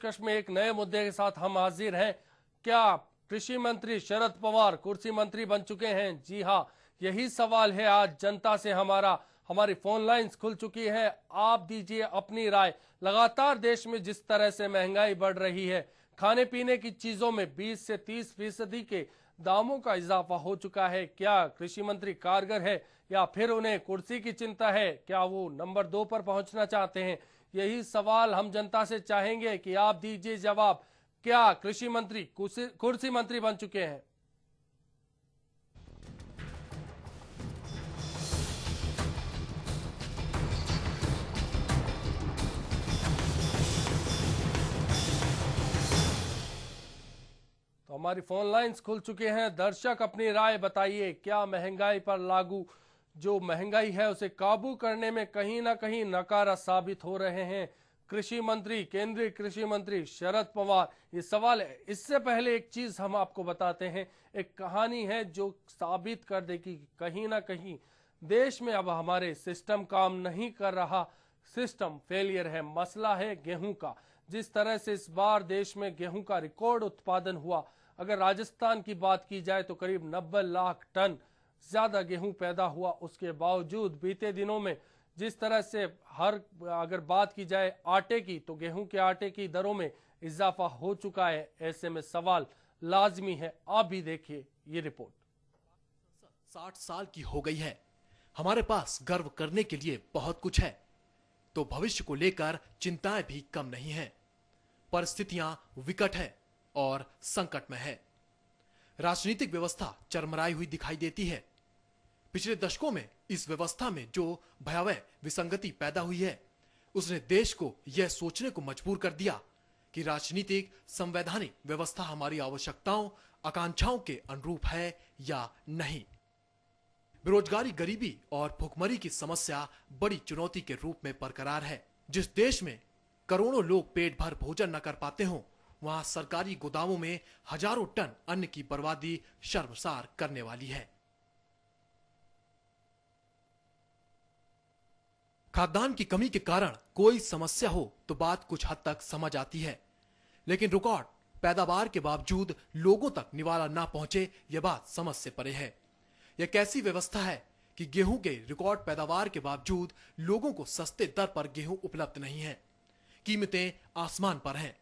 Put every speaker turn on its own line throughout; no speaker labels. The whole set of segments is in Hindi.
पेशकश में एक नए मुद्दे के साथ हम हाजिर हैं। क्या कृषि मंत्री शरद पवार कुर्सी मंत्री बन चुके हैं? जी हाँ, यही सवाल है आज जनता से। हमारी फोन लाइंस खुल चुकी है। आप दीजिए अपनी राय। लगातार देश में जिस तरह से महंगाई बढ़ रही है, खाने पीने की चीजों में 20 से 30% के दामों का इजाफा हो चुका है। क्या कृषि मंत्री कारगर है या फिर उन्हें कुर्सी की चिंता है? क्या वो नंबर 2 पर पहुंचना चाहते हैं? यही सवाल हम जनता से चाहेंगे कि आप दीजिए जवाब। क्या कृषि मंत्री कुर्सी मंत्री बन चुके हैं? तो हमारी फोन लाइंस खुल चुके हैं। दर्शक अपनी राय बताइए। क्या महंगाई पर लागू जो महंगाई है उसे काबू करने में कहीं ना कहीं नकारा साबित हो रहे हैं कृषि मंत्री, केंद्रीय कृषि मंत्री शरद पवार? ये सवाल है। इससे पहले एक चीज हम आपको बताते हैं। एक कहानी है जो साबित कर देगी कि कहीं ना कहीं देश में अब हमारे सिस्टम काम नहीं कर रहा। सिस्टम फेलियर है। मसला है गेहूं का। जिस तरह से इस बार देश में गेहूं का रिकॉर्ड उत्पादन हुआ, अगर राजस्थान की बात की जाए तो करीब 90 लाख टन ज्यादा गेहूं पैदा हुआ। उसके बावजूद बीते दिनों में जिस तरह से अगर बात की जाए आटे की, तो गेहूं के आटे की दरों में इजाफा हो चुका है। ऐसे में सवाल लाजमी है। आप भी देखिए ये रिपोर्ट।
60 साल की हो गई है। हमारे पास गर्व करने के लिए बहुत कुछ है, तो भविष्य को लेकर चिंताएं भी कम नहीं हैं। परिस्थितियां विकट है और संकट में है। राजनीतिक व्यवस्था चरमराई हुई दिखाई देती है। पिछले दशकों में इस व्यवस्था में जो भयावह विसंगति पैदा हुई है, उसने देश को यह सोचने को मजबूर कर दिया कि राजनीतिक संवैधानिक व्यवस्था हमारी आवश्यकताओं, आकांक्षाओं के अनुरूप है या नहीं। बेरोजगारी, गरीबी और भुखमरी की समस्या बड़ी चुनौती के रूप में बरकरार है। जिस देश में करोड़ों लोग पेट भर भोजन न कर पाते हों, वहां सरकारी गोदामों में हजारों टन अन्न की बर्बादी शर्मसार करने वाली है। खाद्यान्न की कमी के कारण कोई समस्या हो तो बात कुछ हद तक समझ आती है, लेकिन रिकॉर्ड पैदावार के बावजूद लोगों तक निवाला ना पहुंचे, यह बात समझ से परे है। यह कैसी व्यवस्था है कि गेहूं के रिकॉर्ड पैदावार के बावजूद लोगों को सस्ते दर पर गेहूं उपलब्ध नहीं है। कीमतें आसमान पर हैं।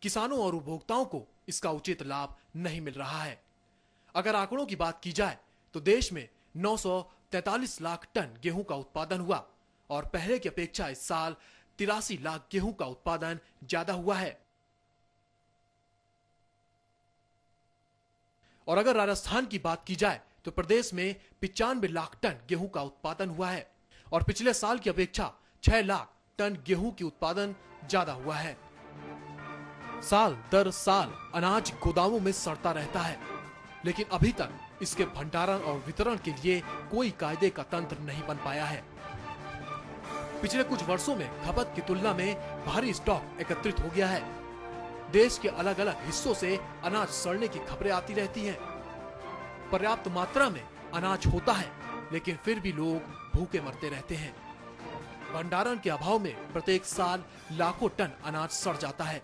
किसानों और उपभोक्ताओं को इसका उचित लाभ नहीं मिल रहा है। अगर आंकड़ों की बात की जाए तो देश में 943 लाख टन गेहूं का उत्पादन हुआ और पहले की अपेक्षा इस साल 83 लाख गेहूं का उत्पादन ज्यादा हुआ है। और अगर राजस्थान की बात की जाए तो प्रदेश में 95 लाख टन गेहूं का उत्पादन हुआ है और पिछले साल की अपेक्षा 6 लाख टन गेहूं की उत्पादन ज्यादा हुआ है। साल दर साल अनाज गोदामों में सड़ता रहता है, लेकिन अभी तक इसके भंडारण और वितरण के लिए कोई कायदे का तंत्र नहीं बन पाया है। पिछले कुछ वर्षों में खपत की तुलना में भारी स्टॉक एकत्रित हो गया है। देश के अलग अलग हिस्सों से अनाज सड़ने की खबरें आती रहती हैं। पर्याप्त मात्रा में अनाज होता है, लेकिन फिर भी लोग भूखे मरते रहते हैं। भंडारण के अभाव में प्रत्येक साल लाखों टन अनाज सड़ जाता है।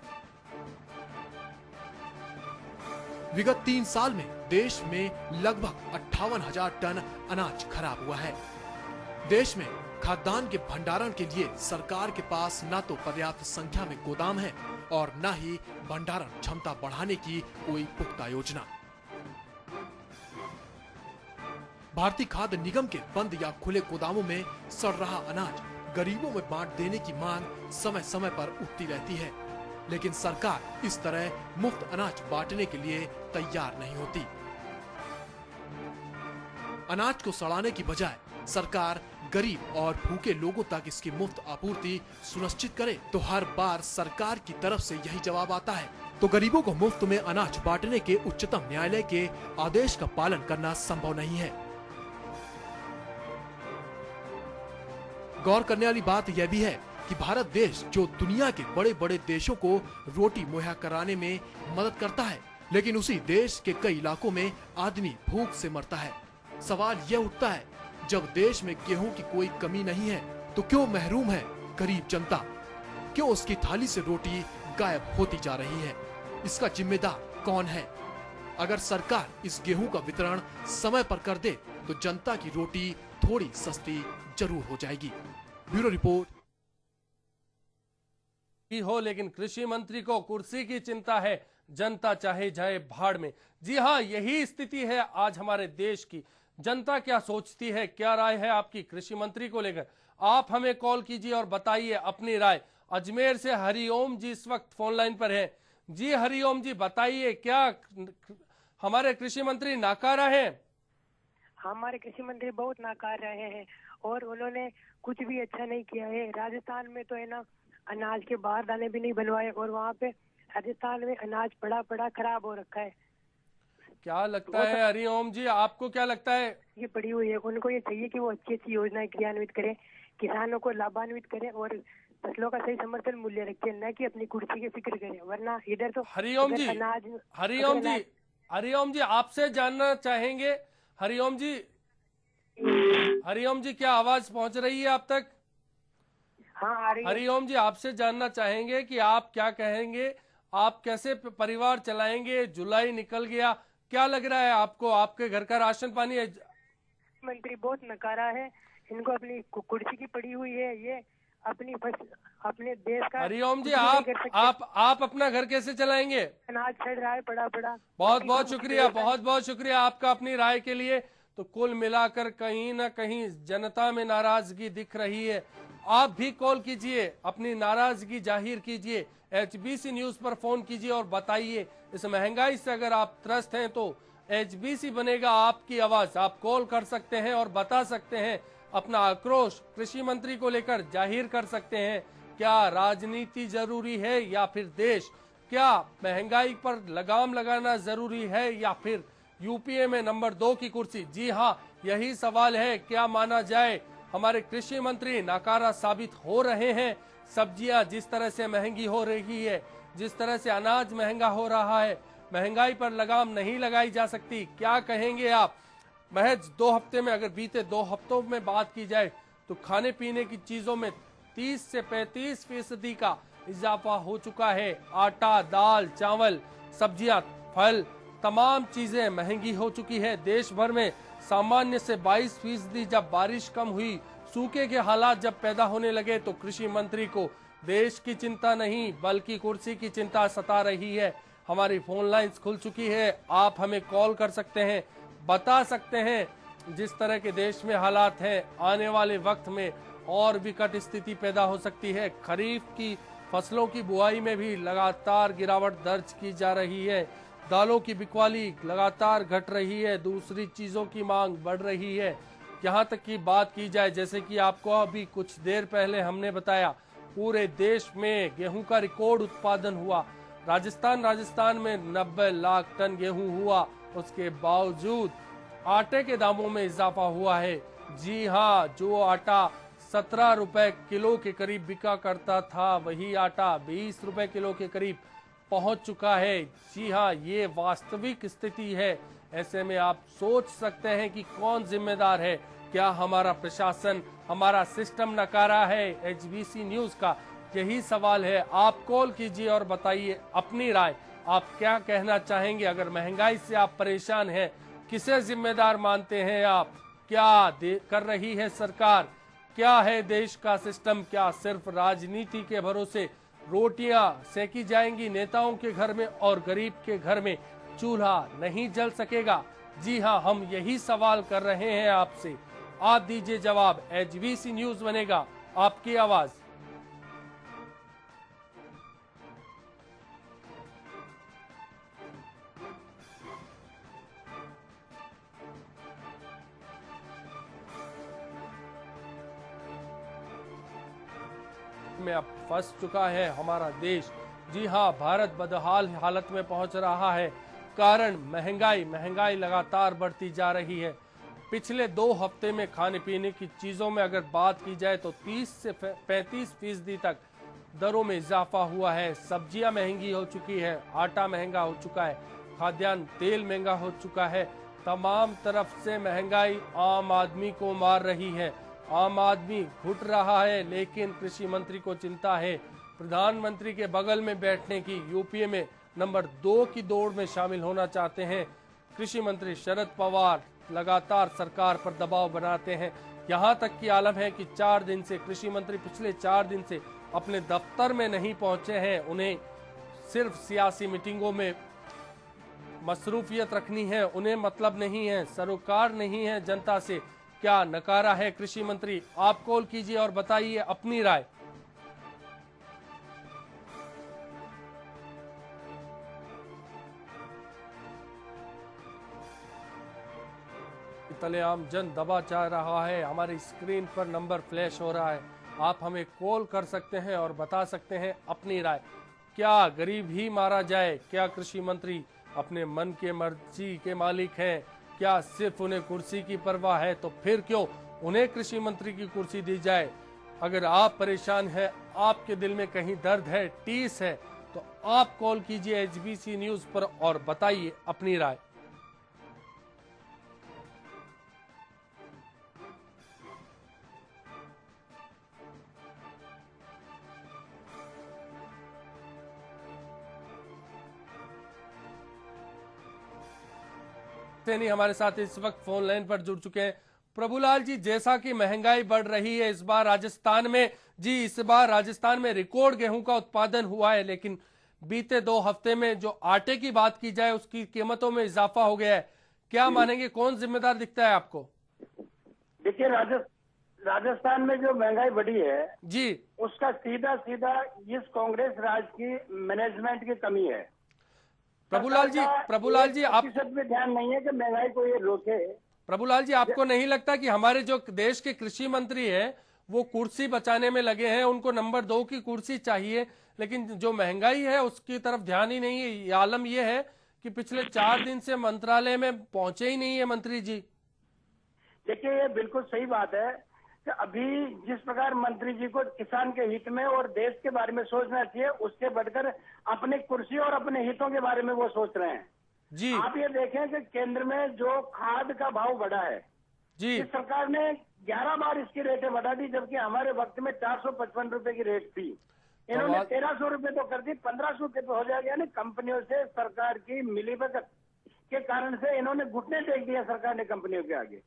विगत 3 साल में देश में लगभग 58,000 टन अनाज खराब हुआ है। देश में खाद्यान्न के भंडारण के लिए सरकार के पास न तो पर्याप्त संख्या में गोदाम है और न ही भंडारण क्षमता बढ़ाने की कोई पुख्ता योजना। भारतीय खाद्य निगम के बंद या खुले गोदामों में सड़ रहा अनाज गरीबों में बांट देने की मांग समय समय पर उठती रहती है, लेकिन सरकार इस तरह मुफ्त अनाज बांटने के लिए तैयार नहीं होती। अनाज को सड़ाने की बजाय सरकार गरीब और भूखे लोगों तक इसकी मुफ्त आपूर्ति सुनिश्चित करे, तो हर बार सरकार की तरफ से यही जवाब आता है, तो गरीबों को मुफ्त में अनाज बांटने के उच्चतम न्यायालय के आदेश का पालन करना संभव नहीं है। गौर करने वाली बात यह भी है कि भारत देश जो दुनिया के बड़े बड़े देशों को रोटी मुहैया कराने में मदद करता है, लेकिन उसी देश के कई इलाकों में आदमी भूख से मरता है। सवाल यह उठता है, जब देश में गेहूं की कोई कमी नहीं है तो क्यों महरूम है गरीब जनता? क्यों उसकी थाली से रोटी गायब होती जा रही है। इसका जिम्मेदार कौन है? अगर सरकार इस गेहूं का वितरण समय पर कर दे तो जनता की रोटी थोड़ी सस्ती जरूर हो जाएगी। Bureau report.
हो लेकिन कृषि मंत्री को कुर्सी की चिंता है, जनता चाहे जाए भाड़ में। जी हाँ, यही स्थिति है आज हमारे देश की। जनता क्या सोचती है, क्या राय है आपकी कृषि मंत्री को लेकर? आप हमें कॉल कीजिए और बताइए अपनी राय। अजमेर से हरिओम जी इस वक्त फोन लाइन पर हैं। जी हरिओम जी, बताइए क्या हमारे कृषि मंत्री नाकारा हैं?
हमारे कृषि मंत्री बहुत नाकार रहे हैं और उन्होंने कुछ भी अच्छा नहीं किया है। राजस्थान में तो है ना, अनाज के बाहर दाने भी नहीं बनवाए और वहाँ पे राजस्थान में अनाज पड़ा पड़ा खराब हो रखा है।
क्या लगता है हरिओम जी, आपको क्या लगता है?
ये पड़ी हुई है, उनको ये चाहिए कि वो अच्छी अच्छी योजनाएं क्रियान्वित करें, किसानों को लाभान्वित करें और फसलों का सही समर्थन मूल्य रखें, न कि अपनी कुर्सी की फिक्र करें। वरना इधर तो
हरिओम जी, हरिओम जी आपसे जानना चाहेंगे। हरिओम जी, हरिओम जी क्या आवाज पहुंच रही है आप तक?
हाँ आ रही है।
हरिओम जी, आपसे जानना चाहेंगे कि आप क्या कहेंगे, आप कैसे परिवार चलाएंगे? जुलाई निकल गया, क्या लग रहा है आपको? आपके घर का राशन पानी है?
मंत्री बहुत नकारा है, इनको अपनी कुर्सी की पड़ी हुई है। ये अपने देश का
हरिओम जी,
कुछ भी नहीं कर सकते।
आप अपना घर कैसे चलाएंगे?
अनाज सड़ रहा है पड़ा पड़ा।
बहुत बहुत शुक्रिया, बहुत बहुत शुक्रिया आपका अपनी राय के लिए। तो कुल मिलाकर कहीं ना कहीं जनता में नाराजगी दिख रही है। आप भी कॉल कीजिए, अपनी नाराजगी जाहिर कीजिए, एचबीसी न्यूज पर फोन कीजिए और बताइए। इस महंगाई से अगर आप त्रस्त हैं तो एचबीसी बनेगा आपकी आवाज। आप कॉल कर सकते हैं और बता सकते हैं अपना आक्रोश कृषि मंत्री को लेकर जाहिर कर सकते हैं। क्या राजनीति जरूरी है या फिर देश? क्या महंगाई पर लगाम लगाना जरूरी है या फिर यूपीए में नंबर 2 की कुर्सी? जी हाँ, यही सवाल है। क्या माना जाए, हमारे कृषि मंत्री नाकारा साबित हो रहे हैं? सब्जियां जिस तरह से महंगी हो रही है, जिस तरह से अनाज महंगा हो रहा है, महंगाई पर लगाम नहीं लगाई जा सकती। क्या कहेंगे आप? महज 2 हफ्ते में, अगर बीते 2 हफ्तों में बात की जाए तो खाने पीने की चीजों में 30 से 35% का इजाफा हो चुका है। आटा, दाल, चावल, सब्जियां, फल, तमाम चीजें महंगी हो चुकी है। देश भर में सामान्य से 22% जब बारिश कम हुई, सूखे के हालात जब पैदा होने लगे तो कृषि मंत्री को देश की चिंता नहीं बल्कि कुर्सी की चिंता सता रही है। हमारी फोन लाइंस खुल चुकी है, आप हमें कॉल कर सकते हैं, बता सकते हैं जिस तरह के देश में हालात हैं, आने वाले वक्त में और विकट स्थिति पैदा हो सकती है। खरीफ की फसलों की बुआई में भी लगातार गिरावट दर्ज की जा रही है। दालों की बिकवाली लगातार घट रही है, दूसरी चीजों की मांग बढ़ रही है। यहाँ तक की बात की जाए, जैसे कि आपको अभी कुछ देर पहले हमने बताया, पूरे देश में गेहूं का रिकॉर्ड उत्पादन हुआ। राजस्थान में 90 लाख टन गेहूं हुआ। उसके बावजूद आटे के दामों में इजाफा हुआ है। जी हाँ, जो आटा 17 रुपए किलो के करीब बिका करता था, वही आटा 20 रुपए किलो के करीब पहुंच चुका है। जी हाँ, ये वास्तविक स्थिति है। ऐसे में आप सोच सकते हैं कि कौन जिम्मेदार है। क्या हमारा प्रशासन, हमारा सिस्टम नकारा है? एचबीसी न्यूज का यही सवाल है। आप कॉल कीजिए और बताइए अपनी राय। आप क्या कहना चाहेंगे? अगर महंगाई से आप परेशान हैं, किसे जिम्मेदार मानते हैं आप? क्या कर रही है सरकार? क्या है देश का सिस्टम? क्या सिर्फ राजनीति के भरोसे रोटियां सेकी जाएंगी नेताओं के घर में और गरीब के घर में चूल्हा नहीं जल सकेगा? जी हाँ, हम यही सवाल कर रहे हैं आपसे। आप दीजिए जवाब। एचबीसी न्यूज बनेगा आपकी आवाज। में अब फंस चुका है हमारा देश। जी हाँ, भारत बदहाल हालत में पहुंच रहा है। कारण महंगाई लगातार बढ़ती जा रही है। पिछले 2 हफ्ते में खाने पीने की चीजों में अगर बात की जाए तो 30 से 35% तक दरों में इजाफा हुआ है। सब्जियां महंगी हो चुकी है, आटा महंगा हो चुका है, खाद्यान्न तेल महंगा हो चुका है। तमाम तरफ से महंगाई आम आदमी को मार रही है। आम आदमी घुट रहा है, लेकिन कृषि मंत्री को चिंता है प्रधानमंत्री के बगल में बैठने की, यूपीए में नंबर 2 की दौड़ में शामिल होना चाहते हैं कृषि मंत्री शरद पवार। लगातार सरकार पर दबाव बनाते हैं। यहां तक की आलम है कि 4 दिन से कृषि मंत्री पिछले 4 दिन से अपने दफ्तर में नहीं पहुंचे हैं। उन्हें सिर्फ सियासी मीटिंगों में मसरूफियत रखनी है, उन्हें मतलब नहीं है, सरोकार नहीं है जनता से। क्या नकारा है कृषि मंत्री? आप कॉल कीजिए और बताइए अपनी राय। तलेआम जन दबा जा रहा है, हमारी स्क्रीन पर नंबर फ्लैश हो रहा है। आप हमें कॉल कर सकते हैं और बता सकते हैं अपनी राय। क्या गरीब ही मारा जाए? क्या कृषि मंत्री अपने मन के मर्जी के मालिक हैं? क्या सिर्फ उन्हें कुर्सी की परवाह है? तो फिर क्यों उन्हें कृषि मंत्री की कुर्सी दी जाए? अगर आप परेशान हैं, आपके दिल में कहीं दर्द है, टीस है, तो आप कॉल कीजिए एचबीसी न्यूज पर और बताइए अपनी राय। सैनी हमारे साथ इस वक्त फोन लाइन पर जुड़ चुके हैं। प्रभुलाल जी, जैसा कि महंगाई बढ़ रही है इस बार राजस्थान में रिकॉर्ड गेहूं का उत्पादन हुआ है, लेकिन बीते 2 हफ्ते में जो आटे की बात की जाए उसकी कीमतों में इजाफा हो गया है। क्या मानेंगे, कौन जिम्मेदार दिखता है आपको?
देखिए, राजस्थान में जो महंगाई बढ़ी है
जी,
उसका सीधा सीधा इस कांग्रेस राज की मैनेजमेंट की कमी है।
प्रभुलाल जी आप
प्रतिशत भी ध्यान नहीं है कि महंगाई को ये रोके।
प्रभुलाल जी, आपको नहीं लगता कि हमारे जो देश के कृषि मंत्री हैं वो कुर्सी बचाने में लगे हैं? उनको नंबर 2 की कुर्सी चाहिए, लेकिन जो महंगाई है उसकी तरफ ध्यान ही नहीं है। ये आलम यह है कि पिछले 4 दिन से मंत्रालय में पहुंचे ही नहीं है मंत्री जी।
देखिए, ये बिल्कुल सही बात है कि अभी जिस प्रकार मंत्री जी को किसान के हित में और देश के बारे में सोचना चाहिए, उससे बढ़कर अपनी कुर्सी और अपने हितों के बारे में वो सोच रहे हैं
जी।
आप ये देखें कि केंद्र में जो खाद का भाव बढ़ा है
जी,
इस सरकार ने 11 बार इसकी रेटें बढ़ा दी, जबकि हमारे वक्त में 455 रुपए की रेट थी। इन्होंने 1300 रुपए तो कर दी, 1500 रुपए हो जाएगा। यानी कंपनियों से सरकार की मिलीभगत के कारण से इन्होंने घुटने टेक दिया सरकार ने कंपनियों के आगे।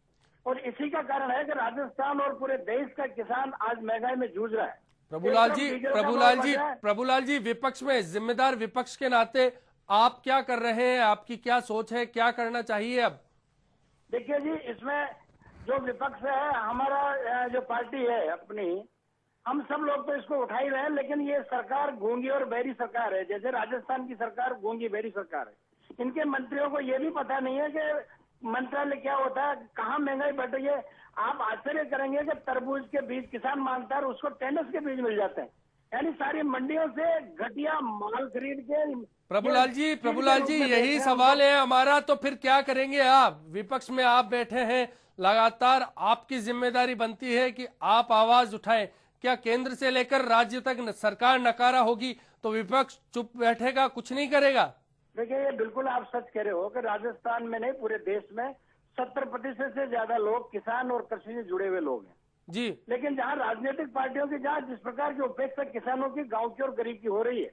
और इसी का कारण है कि राजस्थान और पूरे देश का किसान आज महंगाई में जूझ रहा है।
प्रभुलाल जी, विपक्ष में जिम्मेदार विपक्ष के नाते आप क्या कर रहे हैं? आपकी क्या सोच है, क्या करना चाहिए अब?
देखिए जी, इसमें जो विपक्ष है, हमारा जो पार्टी है अपनी, हम सब लोग तो इसको उठा ही रहे हैं, लेकिन ये सरकार गूंगी और बहरी सरकार है। जैसे राजस्थान की सरकार गूंगी बहरी सरकार है। इनके मंत्रियों को ये भी पता नहीं है कि मंत्रालय क्या होता है, कहाँ महंगाई बढ़ रही है। आप आश्चर्य करेंगे कि तरबूज के बीज किसान मांगता है और उसको टेनिस के बीज मिल जाते हैं। यानी सारी मंडियों से घटिया माल खरीद के।
प्रभुलाल जी यही सवाल है हमारा, तो फिर क्या करेंगे आप? विपक्ष में आप बैठे हैं, लगातार आपकी जिम्मेदारी बनती है कि आप आवाज उठाएं। क्या केंद्र से लेकर राज्य तक सरकार नकारा होगी तो विपक्ष चुप बैठेगा, कुछ नहीं करेगा?
देखिए, ये बिल्कुल आप सच कह रहे हो कि राजस्थान में नहीं, पूरे देश में 70% से ज्यादा लोग किसान और कृषि से जुड़े हुए लोग हैं
जी।
लेकिन जहाँ राजनीतिक पार्टियों की जहाँ जिस प्रकार की उपेक्षा किसानों की, गांव की और गरीब की हो रही है,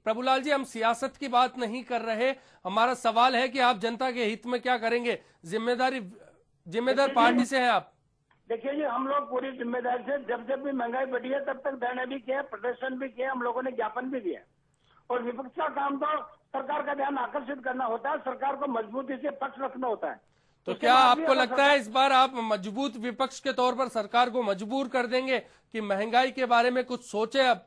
प्रभुलाल जी हम सियासत की बात नहीं कर रहे। हमारा सवाल है कि आप जनता के हित में क्या करेंगे? जिम्मेदार पार्टी से हैं आप।
देखिए जी, हम लोग पूरी जिम्मेदारी से जब भी महंगाई बढ़ी है तब तक धरने भी किया, प्रदर्शन भी किया, हम लोगों ने ज्ञापन भी दिया। और विपक्ष का काम तो सरकार का ध्यान आकर्षित करना होता है, सरकार को मजबूती से पक्ष रखना होता है।
तो क्या आपको लगता है इस बार आप मजबूत विपक्ष के तौर पर सरकार को मजबूर कर देंगे कि महंगाई के बारे में कुछ सोचे? अब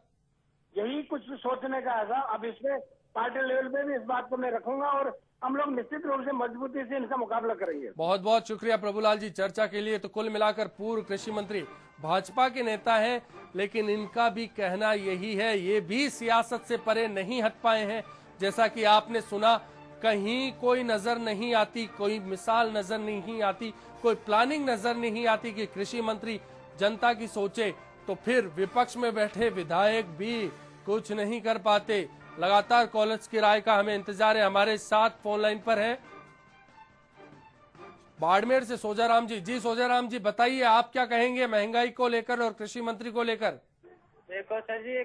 यही कुछ सोचने का है। अब इसमें पार्टी लेवल पे भी इस बात को मैं रखूंगा और हम लोग निश्चित रूप से मजबूती से इनका मुकाबला करेंगे।
बहुत बहुत शुक्रिया प्रभुलाल जी चर्चा के लिए। तो कुल मिलाकर पूर्व कृषि मंत्री भाजपा के नेता हैं, लेकिन इनका भी कहना यही है, ये भी सियासत से परे नहीं हट पाए हैं। जैसा कि आपने सुना, कहीं कोई नजर नहीं आती, कोई मिसाल नजर नहीं आती, कोई प्लानिंग नजर नहीं आती कि कृषि मंत्री जनता की सोचे। तो फिर विपक्ष में बैठे विधायक भी कुछ नहीं कर पाते। लगातार कॉलर्स की राय का हमें इंतजार है। हमारे साथ फोन लाइन पर है बाड़मेर से सोजाराम जी। जी सोजाराम जी, बताइए आप क्या कहेंगे महंगाई को लेकर और कृषि मंत्री को लेकर।
देखो सर जी,